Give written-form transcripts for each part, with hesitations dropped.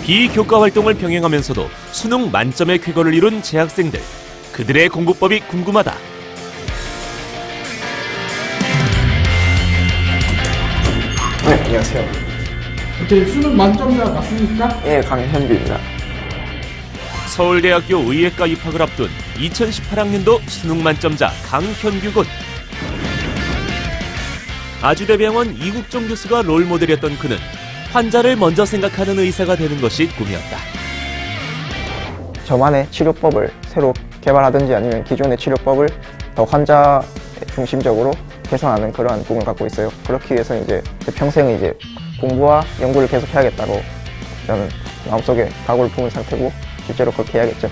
비교과 활동을 병행하면서도 수능 만점의 쾌거를 이룬 재학생들. 그들의 공부법이 궁금하다. 네, 안녕하세요. 어떻게 수능 만점자 맞습니까? 예, 강현규입니다. 서울대학교 의예과 입학을 앞둔 2018학년도 수능 만점자 강현규군. 아주대병원 이국종 교수가 롤모델이었던 그는 환자를 먼저 생각하는 의사가 되는 것이 꿈이었다. 저만의 치료법을 새로 개발하든지 아니면 기존의 치료법을 더 환자 중심적으로 개선하는 그러한 꿈을 갖고 있어요. 그렇기 위해서 이제 평생을 이제 공부와 연구를 계속 해야겠다고 저는 마음속에 각오를 품은 상태고 실제로 그렇게 해야겠죠.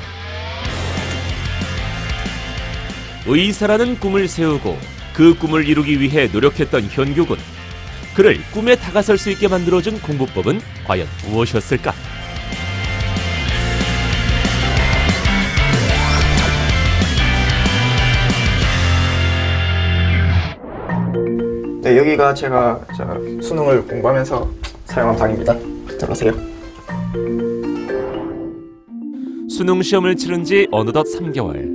의사라는 꿈을 세우고 그 꿈을 이루기 위해 노력했던 현규군. 그를 꿈에 다가설 수 있게 만들어준 공부법은 과연 무엇이었을까? 네, 여기가 제가 수능을 공부하면서 사용한 방입니다. 들어오세요. 수능 시험을 치른 지 어느덧 3개월.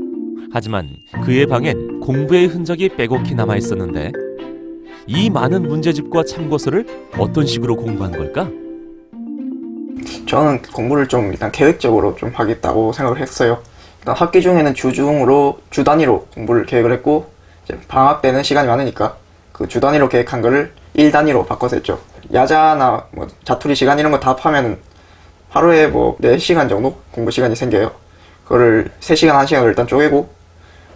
하지만 그의 방엔 공부의 흔적이 빼곡히 남아 있었는데 이 많은 문제집과 참고서를 어떤 식으로 공부한 걸까? 저는 공부를 좀 일단 계획적으로 좀 하겠다고 생각을 했어요. 일단 학기 중에는 주 단위로 공부를 계획을 했고 이제 방학 때는 시간이 많으니까 그 주 단위로 계획한 거를 일 단위로 바꿔서 했죠. 야자나 뭐 자투리 시간 이런 거 다 합하면은 하루에 뭐 4시간 정도 공부 시간이 생겨요. 그거를 3시간, 1시간을 일단 쪼개고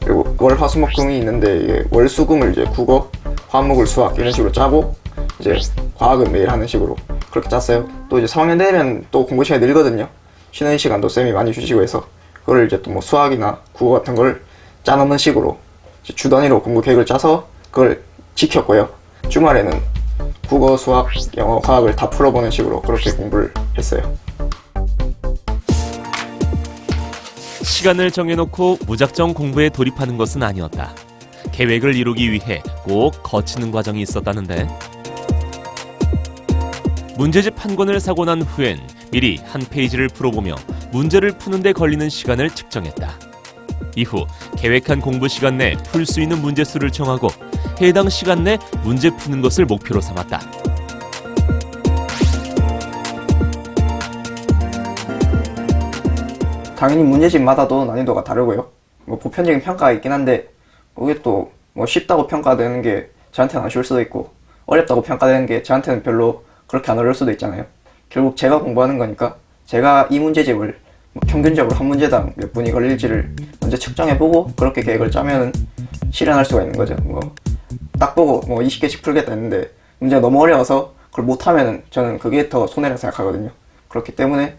그리고 월, 화, 수, 목, 금이 있는데 이게 월, 수, 금을 이제 국어, 화목을 수학 이런 식으로 짜고 이제 과학은 매일 하는 식으로 그렇게 짰어요. 또 이제 3학년 되면 또 공부 시간이 늘거든요. 쉬는 시간도 쌤이 많이 주시고 해서 그걸 이제 또 뭐 수학이나 국어 같은 걸 짜놓는 식으로 주 단위로 공부 계획을 짜서 그걸 지켰고요. 주말에는 국어, 수학, 영어, 과학을 다 풀어보는 식으로 그렇게 공부를 했어요. 시간을 정해놓고 무작정 공부에 돌입하는 것은 아니었다. 계획을 이루기 위해 꼭 거치는 과정이 있었다는데 문제집 한 권을 사고 난 후엔 미리 한 페이지를 풀어보며 문제를 푸는 데 걸리는 시간을 측정했다. 이후 계획한 공부 시간 내 풀 수 있는 문제 수를 정하고 해당 시간 내 문제 푸는 것을 목표로 삼았다. 당연히 문제집마다도 난이도가 다르고요. 뭐 보편적인 평가가 있긴 한데 그게 또 뭐 쉽다고 평가되는 게 저한테는 안 쉬울 수도 있고 어렵다고 평가되는 게 저한테는 별로 그렇게 안 어려울 수도 있잖아요. 결국 제가 공부하는 거니까 제가 이 문제집을 뭐 평균적으로 한 문제당 몇 분이 걸릴지를 먼저 측정해보고 그렇게 계획을 짜면은 실현할 수가 있는 거죠. 뭐 딱 보고 뭐 20개씩 풀겠다 했는데 문제가 너무 어려워서 그걸 못하면은 저는 그게 더 손해라고 생각하거든요. 그렇기 때문에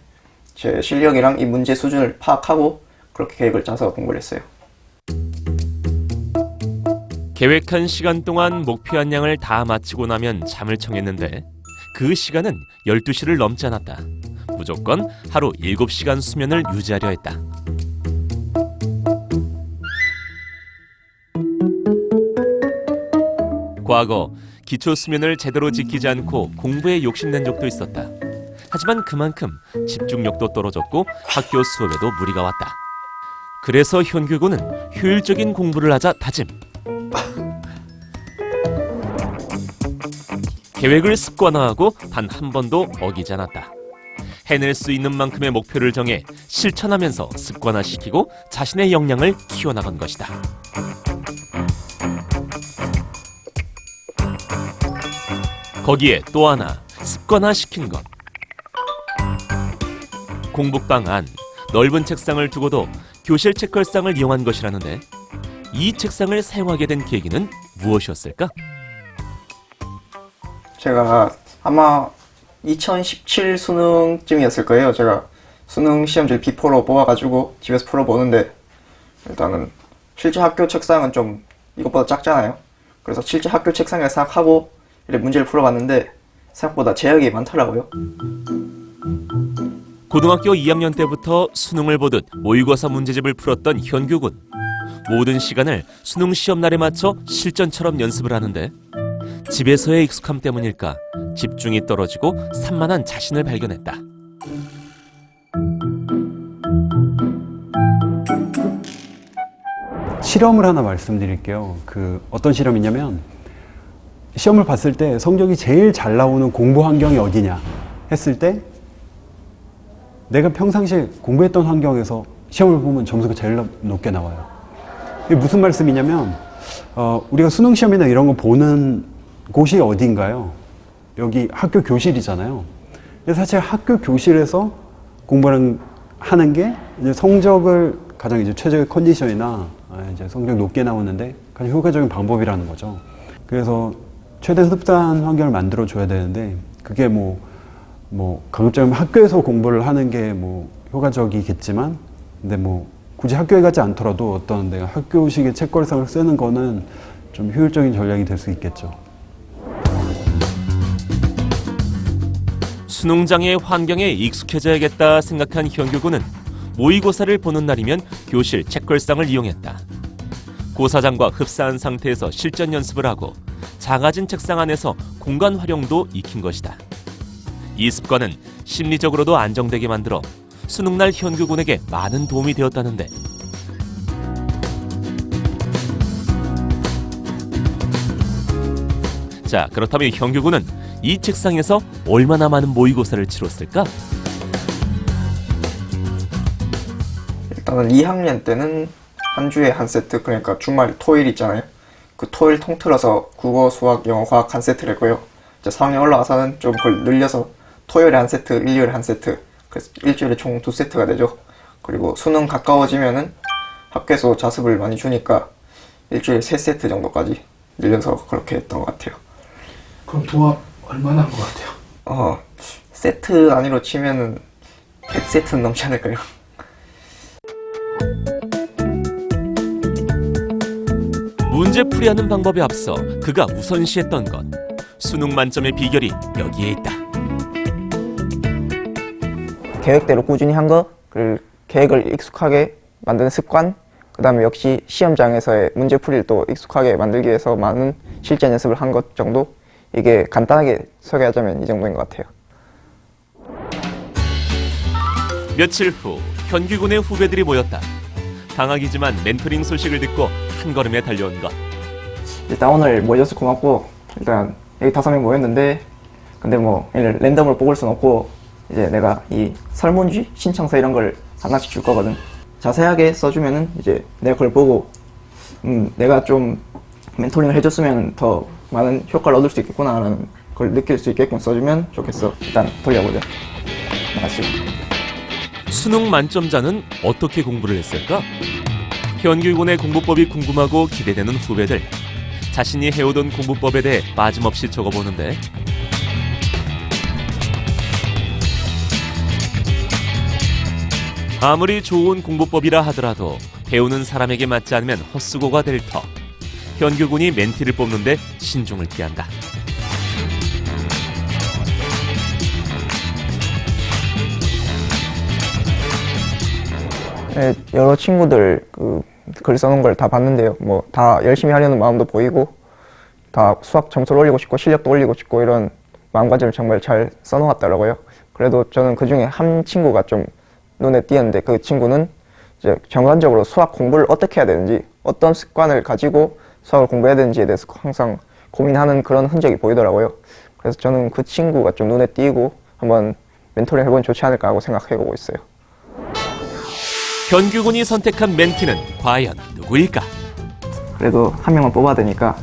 제 실력이랑 이 문제 수준을 파악하고 그렇게 계획을 짜서 공부를 했어요. 계획한 시간 동안 목표한 양을 다 마치고 나면 잠을 청했는데 그 시간은 12시를 넘지 않았다. 무조건 하루 7시간 수면을 유지하려 했다. 과거 기초 수면을 제대로 지키지 않고 공부에 욕심낸 적도 있었다. 하지만 그만큼 집중력도 떨어졌고 학교 수업에도 무리가 왔다. 그래서 현규군은 효율적인 공부를 하자 다짐. 계획을 습관화하고 단 한 번도 어기지 않았다. 해낼 수 있는 만큼의 목표를 정해 실천하면서 습관화시키고 자신의 역량을 키워나간 것이다. 거기에 또 하나 습관화시킨 것. 공부방 안 넓은 책상을 두고도 교실 책걸상을 이용한 것이라는데 이 책상을 사용하게 된 계기는 무엇이었을까? 제가 아마 2017 수능쯤이었을 거예요. 제가 수능 시험지를 B4로 뽑아가지고 집에서 풀어보는데 일단은 실제 학교 책상은 좀 이것보다 작잖아요. 그래서 실제 학교 책상이라 생각하고 이렇게 문제를 풀어봤는데 생각보다 제약이 많더라고요. 고등학교 2학년 때부터 수능을 보듯 모의고사 문제집을 풀었던 현규군. 모든 시간을 수능 시험 날에 맞춰 실전처럼 연습을 하는데 집에서의 익숙함 때문일까 집중이 떨어지고 산만한 자신을 발견했다. 실험을 하나 말씀드릴게요. 어떤 실험이냐면 시험을 봤을 때 성적이 제일 잘 나오는 공부 환경이 어디냐 했을 때 내가 평상시에 공부했던 환경에서 시험을 보면 점수가 제일 높게 나와요. 이게 무슨 말씀이냐면 우리가 수능 시험이나 이런 거 보는 곳이 어딘가요? 여기 학교 교실이잖아요. 그래서 사실 학교 교실에서 공부를 하는 게 이제 성적을 가장 이제 최적의 컨디션이나 이제 성적 높게 나오는데 가장 효과적인 방법이라는 거죠. 그래서 최대한 흡사한 환경을 만들어 줘야 되는데 그게 가급적이면 학교에서 공부를 하는 게 효과적이겠지만 근데 굳이 학교에 가지 않더라도 어떤 내가 학교식의 책걸상을 쓰는 거는 좀 효율적인 전략이 될 수 있겠죠. 수능장의 환경에 익숙해져야겠다 생각한 현규군은 모의고사를 보는 날이면 교실 책걸상을 이용했다. 고사장과 흡사한 상태에서 실전 연습을 하고 작아진 책상 안에서 공간 활용도 익힌 것이다. 이 습관은 심리적으로도 안정되게 만들어 수능날 현규군에게 많은 도움이 되었다는데 자, 그렇다면 현규군은 이 책상에서 얼마나 많은 모의고사를 치렀을까? 일단은 2학년 때는 한 주에 한 세트, 그러니까 주말 토요일 있잖아요. 그 토요일 통틀어서 국어, 수학, 영어, 과학 한 세트를 했고요. 이제 4학년 올라가서는 좀 그걸 늘려서 토요일에 한 세트, 일요일에 한 세트, 그래서 일주일에 총 2세트가 되죠. 그리고 수능 가까워지면은 학교에서 자습을 많이 주니까 일주일에 3세트 정도까지 늘려서 그렇게 했던 것 같아요. 그럼 도합 얼마나 한 것 같아요? 세트 단위로 치면은 100세트는 넘지 않을까요? 문제풀이하는 방법에 앞서 그가 우선시했던 것, 수능 만점의 비결이 여기에 있다. 계획대로 꾸준히 한 거, 그리고 계획을 익숙하게 만드는 습관, 그 다음에 역시 시험장에서의 문제풀이를 또 익숙하게 만들기 위해서 많은 실전 연습을 한 것 정도? 이게 간단하게 소개하자면 이 정도인 것 같아요. 며칠 후 현규군의 후배들이 모였다. 방학이지만 멘토링 소식을 듣고 한 걸음에 달려온 것. 일단 오늘 모여서 고맙고, 일단 여기 5명 모였는데 근데 랜덤으로 뽑을 순 없고 이제 내가 이 설문지, 신청서 이런 걸 하나씩 줄 거거든. 자세하게 써주면은 이제 내가 그걸 보고 내가 좀 멘토링을 해줬으면 더 많은 효과를 얻을 수 있겠구나라는 걸 느낄 수 있게끔 써주면 좋겠어. 일단 돌려보자. 하나씩. 수능 만점자는 어떻게 공부를 했을까? 현규군의 공부법이 궁금하고 기대되는 후배들. 자신이 해오던 공부법에 대해 빠짐없이 적어보는데 아무리 좋은 공부법이라 하더라도 배우는 사람에게 맞지 않으면 헛수고가 될 터. 현규군이 멘티를 뽑는데 신중을 기한다. 네, 여러 친구들 글 써놓은 걸 다 봤는데요. 다 열심히 하려는 마음도 보이고 다 수학 점수를 올리고 싶고 실력도 올리고 싶고 이런 마음가짐을 정말 잘 써놓았더라고요. 그래도 저는 그 중에 한 친구가 좀 눈에 띄었는데 그 친구는 이제 전반적으로 수학 공부를 어떻게 해야 되는지, 어떤 습관을 가지고 수학을 공부해야 되는지에 대해서 항상 고민하는 그런 흔적이 보이더라고요. 그래서 저는 그 친구가 좀 눈에 띄고 한번 멘토링 해보면 좋지 않을까 하고 생각해보고 있어요. 현규군이 선택한 멘티는 과연 누구일까? 그래도 한 명만 뽑아야 되니까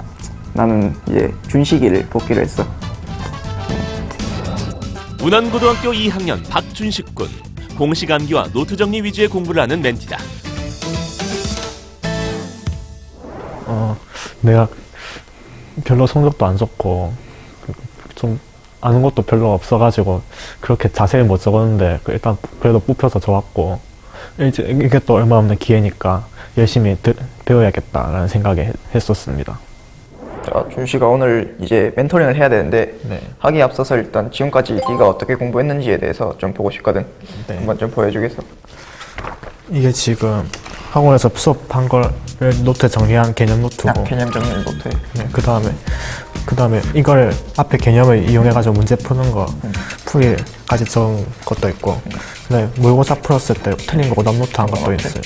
나는 이제 준식이를 뽑기로 했어. 운안고등학교 2학년 박준식군. 공식 암기와 노트 정리 위주의 공부를 하는 멘티다. 내가 별로 성적도 안 좋고 좀 아는 것도 별로 없어가지고 그렇게 자세히 못 적었는데 일단 그래도 뽑혀서 좋았고 이게 또 얼마 없는 기회니까 열심히 배워야겠다라는 생각에 했었습니다. 자, 준식아 오늘 이제 멘토링을 해야 되는데 네. 하기에 앞서서 일단 지금까지 네가 어떻게 공부했는지에 대해서 좀 보고 싶거든. 네. 한번 좀 보여주겠어? 이게 지금 학원에서 수업한 걸 노트에 정리한 개념 노트고 개념 정리 노트에. 네, 그 다음에 이걸 앞에 개념을 이용해가지고 문제 푸는 거 풀이까지 적은 것도 있고 그다음에 모의고사 풀었을 때 틀린 거 오답 노트 한 것도 있어요.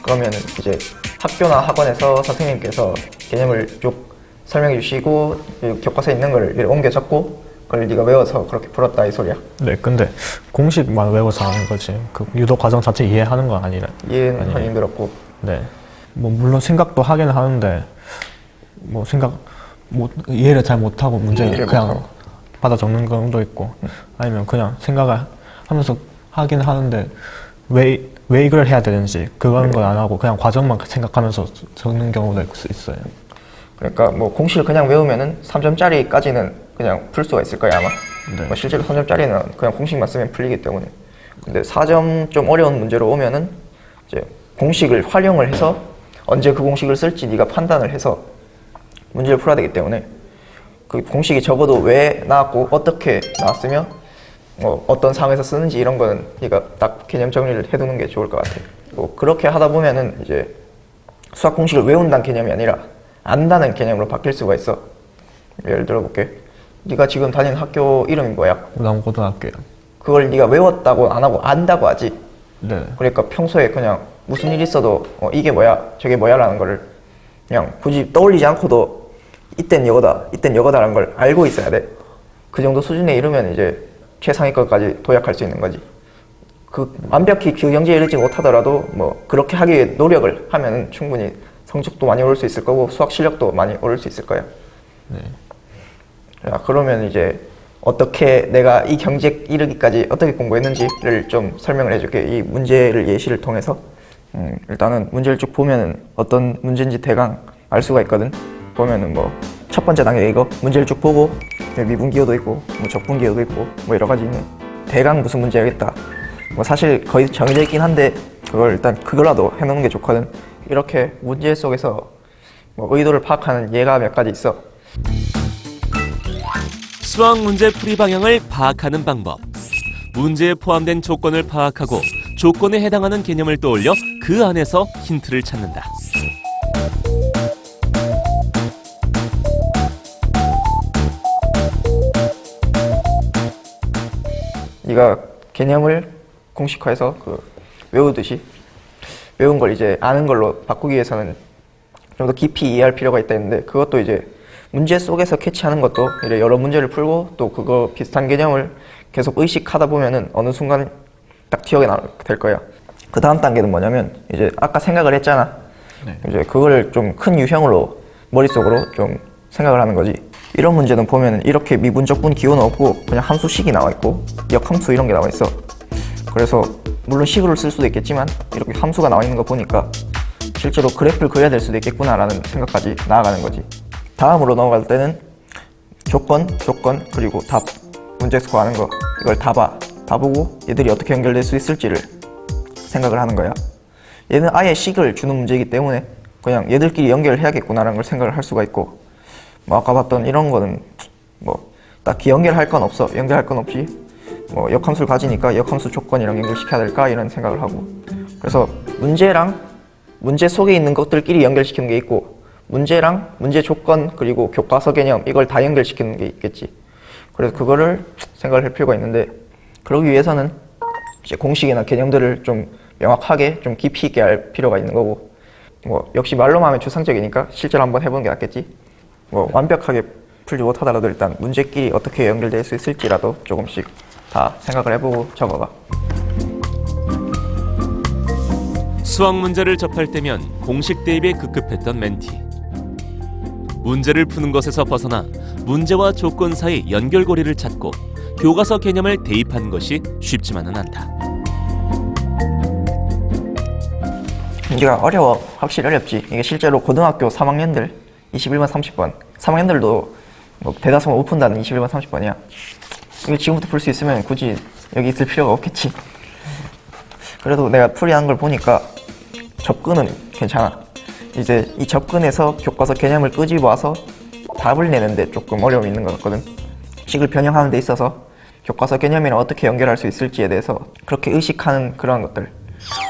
그러면은 이제 학교나 학원에서 선생님께서 개념을 쭉 설명해 주시고 교과서에 있는 걸 옮겨 적고 그걸 네가 외워서 그렇게 풀었다 이 소리야. 네, 근데 공식만 외워서 하는 거지. 그 유도 과정 자체 이해하는 건 아니라. 이해는 아니에요. 하기 힘들었고. 네. 뭐 물론 생각도 하긴 하는데 뭐 이해를 잘 못하고 문제를 이해를 그냥 못하고. 받아 적는 경우도 있고 아니면 그냥 생각을 하면서 하긴 하는데 왜 이걸 해야 되는지 그런 걸 안 하고 그냥 과정만 생각하면서 적는 경우도 있어요. 그러니까 뭐 공식을 그냥 외우면은 3점짜리까지는 그냥 풀 수가 있을 거야 아마. 네. 뭐 실제로 3점짜리는 그냥 공식만 쓰면 풀리기 때문에. 근데 4점 좀 어려운 문제로 오면은 이제 공식을 활용을 해서 언제 그 공식을 쓸지 네가 판단을 해서 문제를 풀어야 되기 때문에 그 공식이 적어도 왜 나왔고 어떻게 나왔으며 뭐 어떤 상황에서 쓰는지 이런 거는 네가 딱 개념 정리를 해두는 게 좋을 것 같아. 뭐 그렇게 하다 보면은 이제 수학 공식을 외운다는 개념이 아니라 안다는 개념으로 바뀔 수가 있어. 예를 들어 볼게. 네가 지금 다니는 학교 이름이 뭐야? 우남고등학교요. 그걸 네가 외웠다고 안 하고 안다고 하지. 네. 그러니까 평소에 그냥 무슨 일 있어도 이게 뭐야 저게 뭐야 라는 거를 그냥 굳이 떠올리지 않고도 이땐 이거다라는 걸 알고 있어야 돼. 그 정도 수준에 이르면 이제 최상위권까지 도약할 수 있는 거지. 그 완벽히 그 경지에 이르지 못하더라도 뭐 그렇게 하기 위해 노력을 하면 충분히 성적도 많이 오를 수 있을 거고 수학 실력도 많이 오를 수 있을 거야. 네. 자, 그러면 이제 어떻게 내가 이 경지에 이르기까지 어떻게 공부했는지를 좀 설명을 해줄게. 이 문제를 예시를 통해서. 일단은 문제를 쭉 보면은 어떤 문제인지 대강 알 수가 있거든. 보면은 뭐 첫 번째 단계 이거 문제를 쭉 보고 미분기호도 있고 뭐 적분기호도 있고 뭐 여러 가지 있는 대강 무슨 문제야겠다. 뭐 사실 거의 정해져 있긴 한데 그걸 일단 그거라도 해놓는 게 좋거든. 이렇게 문제 속에서 뭐 의도를 파악하는 예가 몇 가지 있어. 수학 문제 풀이 방향을 파악하는 방법. 문제에 포함된 조건을 파악하고 조건에 해당하는 개념을 떠올려 그 안에서 힌트를 찾는다. 네가 개념을 공식화해서 외우듯이 외운 걸 이제 아는 걸로 바꾸기 위해서는 좀 더 깊이 이해할 필요가 있다 했는데 그것도 이제 문제 속에서 캐치하는 것도 이래 여러 문제를 풀고 또 그거 비슷한 개념을 계속 의식하다 보면은 어느 순간 딱 기억에 될 거야. 그 다음 단계는 뭐냐면 이제 아까 생각을 했잖아. 네. 이제 그걸 좀 큰 유형으로 머릿속으로 좀 생각을 하는 거지. 이런 문제는 보면은 이렇게 미분적분 기호는 없고 그냥 함수식이 나와 있고 역함수 이런 게 나와 있어. 그래서 물론 식으로 쓸 수도 있겠지만 이렇게 함수가 나와 있는 거 보니까 실제로 그래프를 그려야 될 수도 있겠구나라는 생각까지 나아가는 거지. 다음으로 넘어갈 때는 조건, 그리고 답, 문제 구하는 거 이걸 다 보고 얘들이 어떻게 연결될 수 있을지를 생각을 하는 거야. 얘는 아예 식을 주는 문제이기 때문에 그냥 얘들끼리 연결을 해야겠구나라는 걸 생각을 할 수가 있고 뭐 아까 봤던 이런 거는 뭐 딱히 연결할 건 없어. 연결할 건 없이 뭐 역함수를 가지니까 역함수 조건이랑 연결시켜야 될까 이런 생각을 하고 그래서 문제랑 문제 속에 있는 것들끼리 연결시키는 게 있고 문제랑 문제 조건 그리고 교과서 개념 이걸 다 연결시키는 게 있겠지. 그래서 그거를 생각을 할 필요가 있는데 그러기 위해서는 이제 공식이나 개념들을 좀 명확하게 좀 깊이 있게 알 필요가 있는 거고 뭐 역시 말로만 하면 추상적이니까 실제로 한번 해보는 게 낫겠지. 뭐 완벽하게 풀지 못하더라도 일단 문제끼리 어떻게 연결될 수 있을지라도 조금씩 다 생각을 해보고 적어봐. 수학 문제를 접할 때면 공식 대입에 급급했던 멘티. 문제를 푸는 것에서 벗어나 문제와 조건 사이 연결고리를 찾고 교과서 개념을 대입하는 것이 쉽지만은 않다. 문제가 어려워. 확실히 어렵지. 이게 실제로 고등학교 3학년들 21번 30번 3학년들도 뭐 대다수가 못 푼다는 21번 30번이야. 이거 지금부터 풀 수 있으면 굳이 여기 있을 필요가 없겠지. 그래도 내가 풀이하는 걸 보니까 접근은 괜찮아. 이제 이 접근에서 교과서 개념을 끄집어와서 답을 내는데 조금 어려움이 있는 것 같거든. 식을 변형하는 데 있어서 교과서 개념이랑 어떻게 연결할 수 있을지에 대해서 그렇게 의식하는 그러한 것들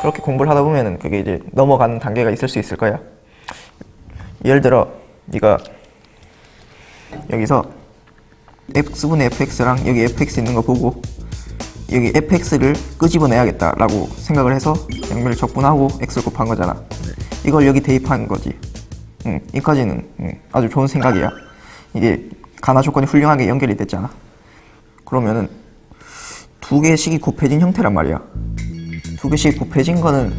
그렇게 공부를 하다 보면은 그게 이제 넘어가는 단계가 있을 수 있을 거야. 예를 들어 네가 여기서 x분의 fx랑 여기 fx 있는 거 보고 여기 fx를 끄집어내야겠다라고 생각을 해서 양면을 적분하고 x를 곱한 거잖아. 이걸 여기 대입하는 거지. 이까지는 아주 좋은 생각이야. 이게 가나 조건이 훌륭하게 연결이 됐잖아. 그러면은 두 개의 식이 곱해진 형태란 말이야. 두 개씩 곱해진 거는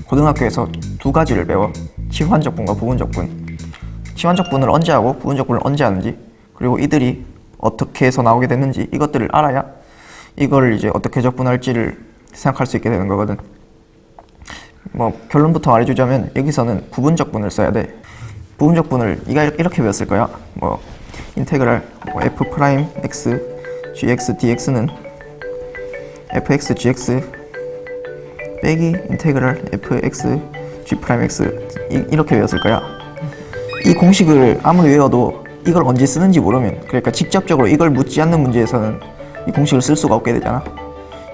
고등학교에서 두 가지를 배워. 치환적분과 부분적분. 치환적분을 언제 하고 부분적분을 언제 하는지, 그리고 이들이 어떻게 해서 나오게 됐는지, 이것들을 알아야 이걸 이제 어떻게 적분할지를 생각할 수 있게 되는 거거든. 뭐 결론부터 말해주자면 여기서는 부분적분을 써야 돼. 부분적분을 이렇게 배웠을 거야. 뭐 인테그랄 f 프라임 x gx dx는 fx gx 빼기 인테그랄 fx g 프라임 x 이렇게 배웠을 거야. 이 공식을 아무리 외워도 이걸 언제 쓰는지 모르면, 그러니까 직접적으로 이걸 묻지 않는 문제에서는 이 공식을 쓸 수가 없게 되잖아.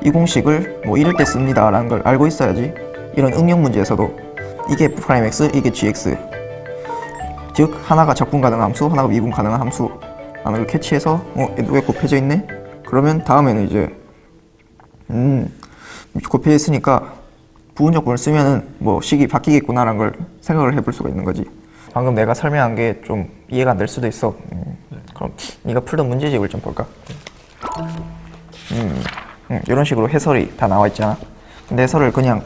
이 공식을 뭐 이럴 때 씁니다 라는 걸 알고 있어야지 이런 응용 문제에서도 이게 f 프라임 x, 이게 gx, 즉 하나가 적분 가능한 함수, 하나가 미분 가능한 함수 라는 걸 캐치해서 왜 곱해져 있네? 그러면 다음에는 이제 곱해져 있으니까 부분적분을 쓰면은 뭐 식이 바뀌겠구나 라는 걸 생각을 해볼 수가 있는 거지. 방금 내가 설명한 게 좀 이해가 안 될 수도 있어. 그럼 네가 풀던 문제집을 좀 볼까? 이런 식으로 해설이 다 나와 있잖아. 근데 해설을 그냥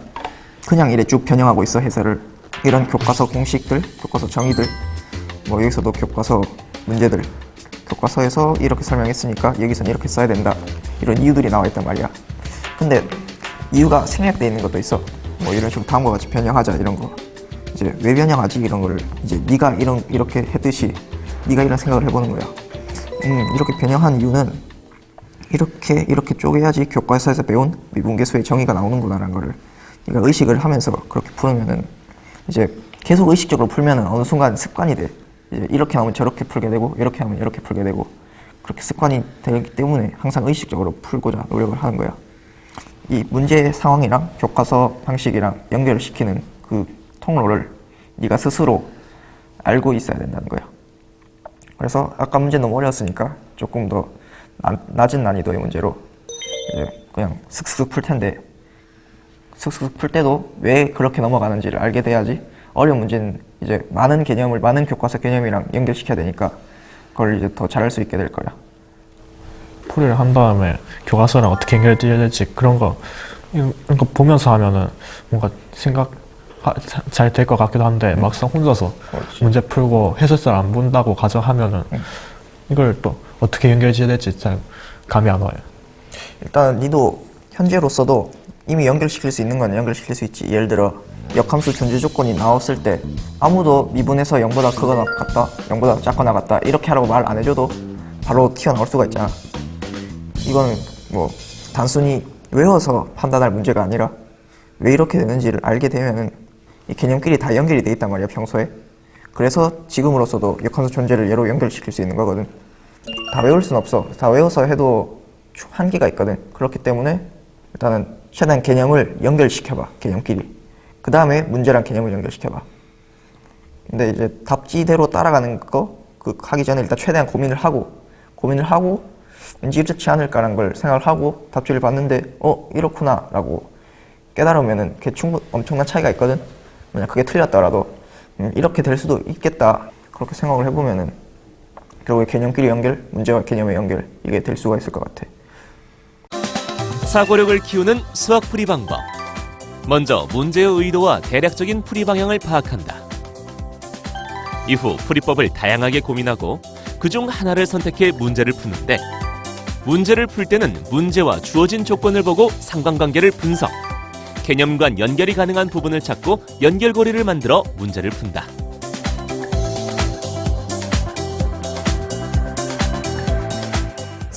이래 쭉 변형하고 있어. 해설을 이런 교과서 공식들, 교과서 정의들, 뭐 여기서도 교과서 문제들, 교과서에서 이렇게 설명했으니까 여기서는 이렇게 써야 된다, 이런 이유들이 나와 있단 말이야. 근데 이유가 생략되어 있는 것도 있어. 뭐 이런 식으로 다음과 같이 변형하자 이런 거. 이제 왜 변형하지 이런 거를 이제 네가 이렇게 했듯이 네가 이런 생각을 해보는 거야. 이렇게 변형한 이유는 이렇게 쪼개야지 교과서에서 배운 미분계수의 정의가 나오는구나라는 거를 네가 의식을 하면서 그렇게 풀으면은 이제 계속 의식적으로 풀면은 어느 순간 습관이 돼. 이제 이렇게 하면 저렇게 풀게 되고 이렇게 하면 이렇게 풀게 되고, 그렇게 습관이 되기 때문에 항상 의식적으로 풀고자 노력을 하는 거야. 이 문제 상황이랑 교과서 방식이랑 연결을 시키는 그 통로를 네가 스스로 알고 있어야 된다는 거야. 그래서 아까 문제 너무 어려웠으니까 조금 더 낮은 난이도의 문제로 이제 그냥 슥슥 풀 텐데, 슥슥 풀 때도 왜 그렇게 넘어가는지를 알게 돼야지 어려운 문제는 이제 많은 교과서 개념이랑 연결시켜야 되니까 그걸 이제 더 잘할 수 있게 될 거야. 풀이를 한 다음에 교과서랑 어떻게 연결해야 될지 그런 거 보면서 하면은 뭔가 잘 될 것 같기도 한데 막상 혼자서 그렇지. 문제 풀고 해설서를 안 본다고 가정하면은 이걸 또 어떻게 연결지어야 될지 잘 감이 안 와요. 일단 니도 현재로서도 이미 연결시킬 수 있는 건 연결시킬 수 있지. 예를 들어 역함수 존재 조건이 나왔을 때 아무도 미분에서 0보다 크거나 같다, 0보다 작거나 같다 이렇게 하라고 말 안 해줘도 바로 튀어나올 수가 있잖아. 이거는 뭐 단순히 외워서 판단할 문제가 아니라 왜 이렇게 되는지를 알게 되면은 이 개념끼리 다 연결이 돼 있단 말이야, 평소에. 그래서 지금으로서도 역함수 존재를 얘로 연결시킬 수 있는 거거든. 다 외울 순 없어. 다 외워서 해도 한계가 있거든. 그렇기 때문에 일단은 최대한 개념을 연결시켜봐, 개념끼리. 그 다음에 문제랑 개념을 연결시켜봐. 근데 이제 답지대로 따라가는 거 하기 전에 일단 최대한 고민을 하고 왠지 이렇지 않을까라는 걸 생각을 하고 답지를 봤는데 이렇구나 라고 깨달으면은 그게 엄청난 차이가 있거든. 만약 그게 틀렸더라도 이렇게 될 수도 있겠다 그렇게 생각을 해보면은 결국에 개념끼리 연결, 문제와 개념의 연결, 이게 될 수가 있을 것 같아. 사고력을 키우는 수학 풀이 방법. 먼저 문제의 의도와 대략적인 풀이 방향을 파악한다. 이후 풀이법을 다양하게 고민하고 그중 하나를 선택해 문제를 푸는데, 문제를 풀 때는 문제와 주어진 조건을 보고 상관관계를 분석, 개념 간 연결이 가능한 부분을 찾고 연결고리를 만들어 문제를 푼다.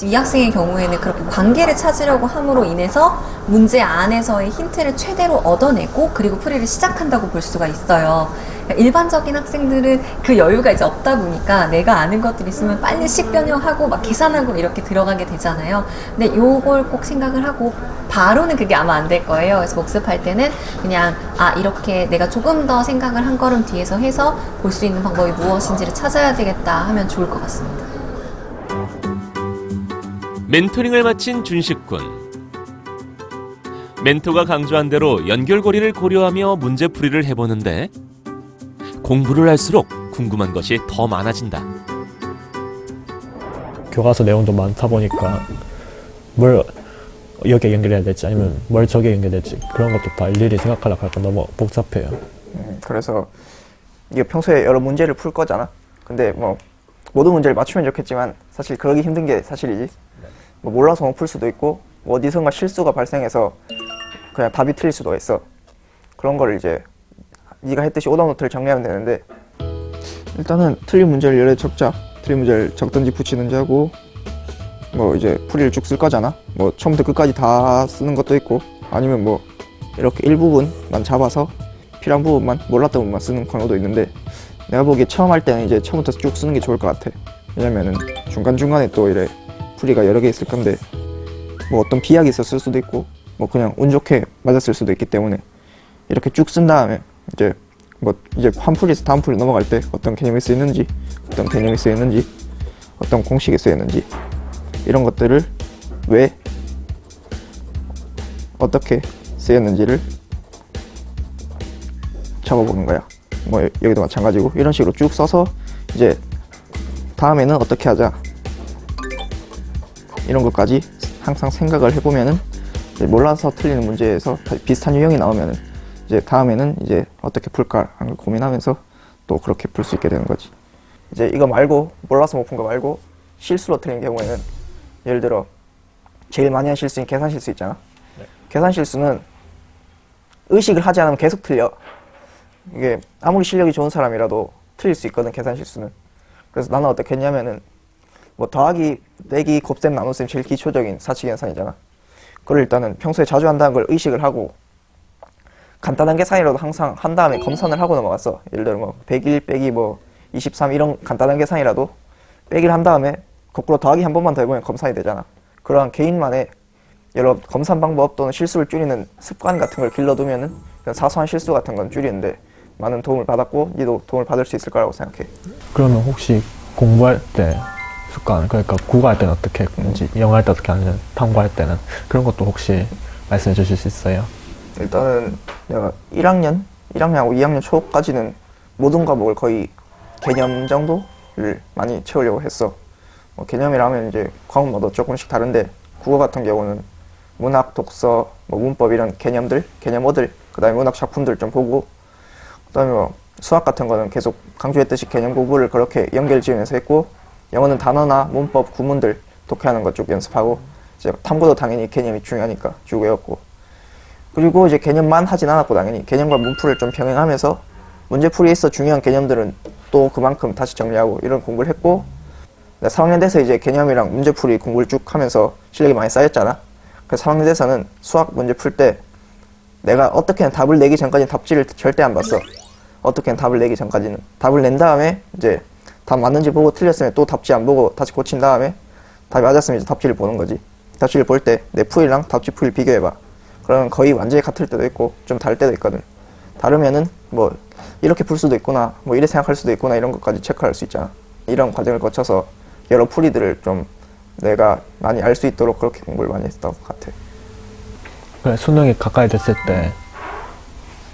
이 학생의 경우에는 그렇게 관계를 찾으려고 함으로 인해서 문제 안에서의 힌트를 최대로 얻어내고 그리고 풀이를 시작한다고 볼 수가 있어요. 일반적인 학생들은 그 여유가 이제 없다 보니까 내가 아는 것들이 있으면 빨리 식변형하고 막 계산하고 이렇게 들어가게 되잖아요. 근데 요걸 꼭 생각을 하고 바로는 그게 아마 안 될 거예요. 그래서 복습할 때는 그냥 이렇게 내가 조금 더 생각을 한 걸음 뒤에서 해서 볼 수 있는 방법이 무엇인지를 찾아야 되겠다 하면 좋을 것 같습니다. 멘토링을 마친 준식군. 멘토가 강조한 대로 연결고리를 고려하며 문제풀이를 해보는데 공부를 할수록 궁금한 것이 더 많아진다. 교과서 내용도 많다 보니까 뭘 여기에 연결해야 될지 아니면 뭘 저기에 연결될지 그런 것도 다 일일이 생각하려고 하니까 너무 복잡해요. 그래서 이게 평소에 여러 문제를 풀 거잖아. 근데 뭐 모든 문제를 맞추면 좋겠지만 사실 그러기 힘든 게 사실이지. 뭐 몰라서 못 풀 수도 있고 뭐 어디선가 실수가 발생해서 그냥 답이 틀릴 수도 있어. 그런 거를 이제 네가 했듯이 오답노트를 정리하면 되는데, 일단은 틀린 문제를 열에 적자. 틀린 문제를 적든지 붙이든지 하고, 뭐 이제 풀이를 쭉 쓸 거잖아. 뭐 처음부터 끝까지 다 쓰는 것도 있고, 아니면 뭐 이렇게 일부분만 잡아서 필요한 부분만, 몰랐던 부분만 쓰는 경우도 있는데, 내가 보기에 처음 할 때는 이제 처음부터 쭉 쓰는 게 좋을 것 같아. 왜냐면은 중간중간에 또 이래 풀이가 여러 개 있을 건데, 뭐 어떤 비약이 있었을 수도 있고, 뭐 그냥 운 좋게 맞았을 수도 있기 때문에 이렇게 쭉 쓴 다음에 이제 뭐 이제 한 풀이에서 다음 풀이 넘어갈 때 어떤 개념이 쓰였는지, 어떤 개념이 쓰였는지, 어떤 공식이 쓰였는지, 이런 것들을 왜 어떻게 쓰였는지를 적어보는 거야. 뭐 여기도 마찬가지고 이런 식으로 쭉 써서 이제 다음에는 어떻게 하자, 이런 것까지 항상 생각을 해보면은 이제 몰라서 틀리는 문제에서 비슷한 유형이 나오면은 이제 다음에는 이제 어떻게 풀까 하는 걸 고민하면서 또 그렇게 풀 수 있게 되는 거지. 이제 이거 말고, 몰라서 못 푼 거 말고 실수로 틀린 경우에는, 예를 들어 제일 많이 한 실수인 계산 실수 있잖아. 계산 실수는 의식을 하지 않으면 계속 틀려. 이게 아무리 실력이 좋은 사람이라도 틀릴 수 있거든, 계산 실수는. 그래서 나는 어떻게 했냐면은, 뭐 더하기, 빼기, 곱셈, 나눗셈 제일 기초적인 사칙계산이잖아. 그걸 일단은 평소에 자주 한다는 걸 의식을 하고, 간단한 계산이라도 항상 한 다음에 검산을 하고 넘어갔어. 예를 들어 뭐 101 빼기 뭐 23 이런 간단한 계산이라도 빼기를 한 다음에 거꾸로 더하기 한 번만 더 해보면 검산이 되잖아. 그러한 개인만의 여러 검산 방법 또는 실수를 줄이는 습관 같은 걸 길러두면은 그런 사소한 실수 같은 건 줄이는데 많은 도움을 받았고, 니도 도움을 받을 수 있을 거라고 생각해. 그러면 혹시 공부할 때 습관, 그러니까 국어할 때는 어떻게 했는지, 영어할 때 어떻게 하는지, 탐구할 때는 그런 것도 혹시 말씀해 주실 수 있어요? 일단은 내가 1학년하고 2학년 초까지는 모든 과목을 거의 개념 정도를 많이 채우려고 했어. 뭐 개념이라면 이제 과목마다 조금씩 다른데, 국어 같은 경우는 문학, 독서, 뭐 문법 이런 개념들, 개념어들, 그 다음에 문학 작품들 좀 보고, 그 다음에 뭐 수학 같은 거는 계속 강조했듯이 개념 공부를 그렇게 연결 지으면서 했고, 영어는 단어나 문법, 구문들 독해하는 것 쭉 연습하고, 이제 탐구도 당연히 개념이 중요하니까 쭉 외웠고, 그리고 이제 개념만 하진 않았고, 당연히 개념과 문풀을 좀 병행하면서 문제풀이에 있어 중요한 개념들은 또 그만큼 다시 정리하고 이런 공부를 했고, 3학년 돼서 이제 개념이랑 문제풀이 공부를 쭉 하면서 실력이 많이 쌓였잖아. 그래서 3학년 돼서는 수학 문제 풀 때 내가 어떻게든 답을 내기 전까지는 답지를 절대 안 봤어. 어떻게든 답을 내기 전까지는. 답을 낸 다음에 이제 답 맞는지 보고, 틀렸으면 또 답지 안 보고 다시 고친 다음에 답이 맞았으면 이제 답지를 보는 거지. 답지를 볼 때 내 풀이랑 답지 풀이 비교해봐. 그러면 거의 완전히 같을 때도 있고 좀 다를 때도 있거든. 다르면은 뭐 이렇게 풀 수도 있구나, 뭐 이래 생각할 수도 있구나, 이런 것까지 체크할 수 있잖아. 이런 과정을 거쳐서 여러 풀이들을 좀 내가 많이 알 수 있도록 그렇게 공부를 많이 했던 것 같아. 그래, 수능이 가까이 됐을 때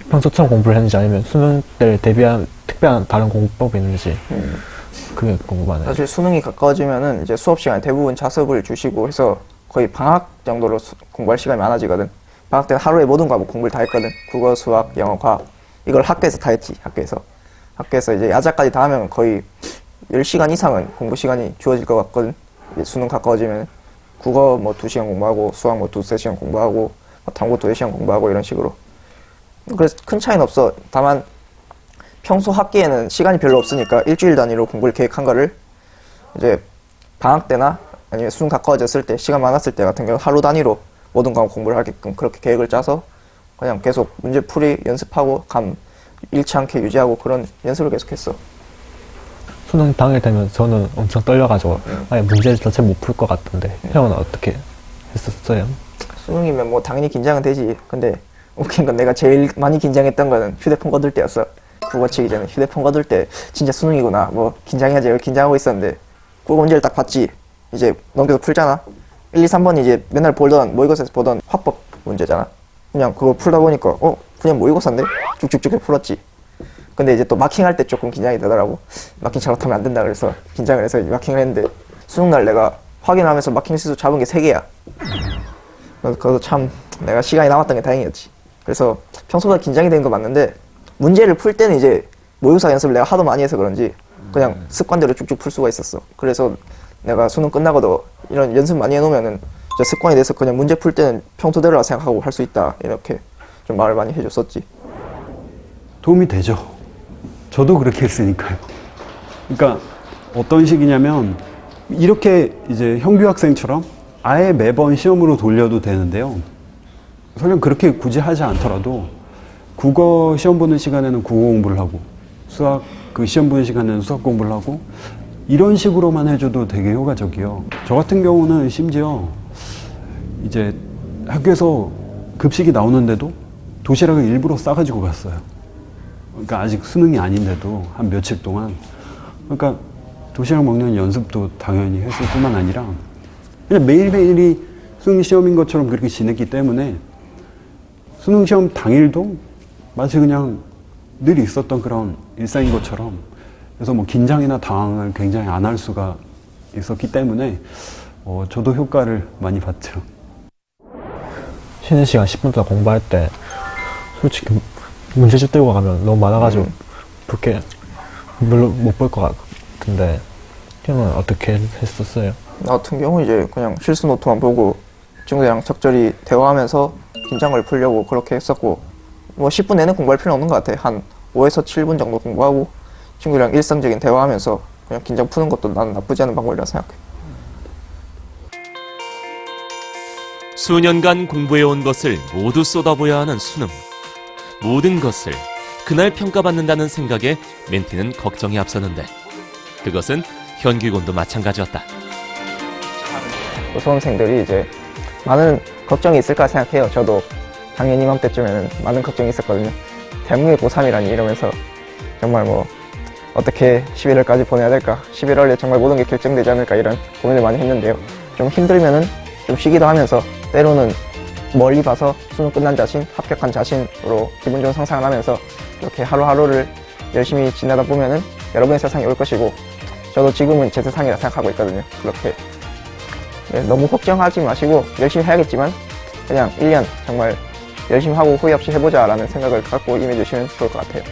평소처럼 공부를 했는지, 아니면 수능 때를 대비한 특별한 다른 공부법이 있는지, 그게 궁금하네요. 사실 수능이 가까워지면은 이제 수업 시간에 대부분 자습을 주시고 해서 거의 방학 정도로 공부할 시간이 많아지거든. 방학 때는 하루에 모든 과목 공부를 다 했거든. 국어, 수학, 영어, 과학. 이걸 학교에서 다 했지, 학교에서 이제 야자까지 다 하면 거의 10시간 이상은 공부 시간이 주어질 것 같거든. 이제 수능 가까워지면 국어 뭐 2시간 공부하고, 수학 뭐 2-3시간 공부하고, 뭐 탐구 2-3시간 공부하고, 이런 식으로. 그래서 큰 차이는 없어. 다만 평소 학기에는 시간이 별로 없으니까 일주일 단위로 공부를 계획한 거를 이제 방학 때나 아니면 수능 가까워졌을 때, 시간 많았을 때 같은 경우 하루 단위로 모든 과목 공부를 하게끔 그렇게 계획을 짜서 그냥 계속 문제풀이 연습하고 감 잃지 않게 유지하고 그런 연습을 계속했어. 수능 당일 되면 저는 엄청 떨려가지고 아예 문제를 자체 못 풀 것 같던데, 형은 어떻게 했었어요? 수능이면 뭐 당연히 긴장은 되지. 근데 웃긴 건 내가 제일 많이 긴장했던 거는 휴대폰 거둘 때였어. 국어 치기 전에 휴대폰 거둘 때 진짜 수능이구나, 뭐 긴장해야지, 긴장하고 있었는데 국어 문제를 딱 봤지. 이제 넘겨서 풀잖아. 1, 2, 3번이 이제 맨날 보던 모의고사에서 보던 화법 문제잖아. 그냥 그거 풀다 보니까 그냥 모의고사인데? 쭉쭉쭉 풀었지. 근데 이제 또 마킹할 때 조금 긴장이 되더라고. 마킹 잘못하면 안 된다 그래서 긴장을 해서 마킹을 했는데 수능날 내가 확인하면서 마킹 실수 잡은 게 3개야. 그래서 참 내가 시간이 남았던 게 다행이었지. 그래서 평소보다 긴장이 되는 거 맞는데 문제를 풀 때는 이제 모의고사 연습을 내가 하도 많이 해서 그런지 그냥 습관대로 쭉쭉 풀 수가 있었어. 그래서 내가 수능 끝나고도 이런 연습 많이 해놓으면은 이제 습관이 돼서 그냥 문제 풀 때는 평소대로라 생각하고 할 수 있다 이렇게 좀 말을 많이 해줬었지. 도움이 되죠. 저도 그렇게 했으니까요. 그러니까 어떤 식이냐면 이렇게 이제 형규 학생처럼 아예 매번 시험으로 돌려도 되는데요. 설령 그렇게 굳이 하지 않더라도 국어 시험 보는 시간에는 국어 공부를 하고 수학 그 시험 보는 시간에는 수학 공부를 하고 이런 식으로만 해줘도 되게 효과적이에요. 저 같은 경우는 심지어 이제 학교에서 급식이 나오는데도 도시락을 일부러 싸가지고 갔어요. 그러니까 아직 수능이 아닌데도 한 며칠 동안. 그러니까 도시락 먹는 연습도 당연히 했을 뿐만 아니라 그냥 매일매일이 수능 시험인 것처럼 그렇게 지냈기 때문에 수능 시험 당일도 마치 그냥 늘 있었던 그런 일상인 것처럼 그래서 뭐 긴장이나 당황을 굉장히 안 할 수가 있었기 때문에 저도 효과를 많이 봤죠. 쉬는 시간 10분 동안 공부할 때 솔직히 문제집 들고 가면 너무 많아가지고 그렇게 별로 못 볼 것 같은데 형은 어떻게 했었어요? 나 같은 경우 이제 그냥 실수 노트만 보고 친구들이랑 적절히 대화하면서 긴장을 풀려고 그렇게 했었고 뭐 10분 내내 공부할 필요는 없는 것 같아. 한 5에서 7분 정도 공부하고 친구들이랑 일상적인 대화하면서 그냥 긴장 푸는 것도 나는 나쁘지 않은 방법이라 생각해. 수년간 공부해온 것을 모두 쏟아부어야 하는 수능. 모든 것을 그날 평가받는다는 생각에 멘티는 걱정이 앞서는데 그것은 현규군도 마찬가지였다. 수험생들이 이제 많은 걱정이 있을까 생각해요. 저도 작년 이맘때쯤에는 많은 걱정이 있었거든요. 대한민국의 고3이라니 이러면서 정말 뭐 어떻게 11월까지 보내야 될까, 11월에 정말 모든 게 결정되지 않을까 이런 고민을 많이 했는데요. 좀 힘들면은 좀 쉬기도 하면서 때로는 멀리 봐서 수능 끝난 자신, 합격한 자신으로 기분 좋은 상상을 하면서 이렇게 하루하루를 열심히 지내다 보면은 여러분의 세상이 올 것이고 저도 지금은 제 세상이라 생각하고 있거든요. 그렇게 너무 걱정하지 마시고 열심히 해야겠지만 그냥 1년 정말 열심히 하고 후회 없이 해보자 라는 생각을 갖고 임해주시면 좋을 것 같아요.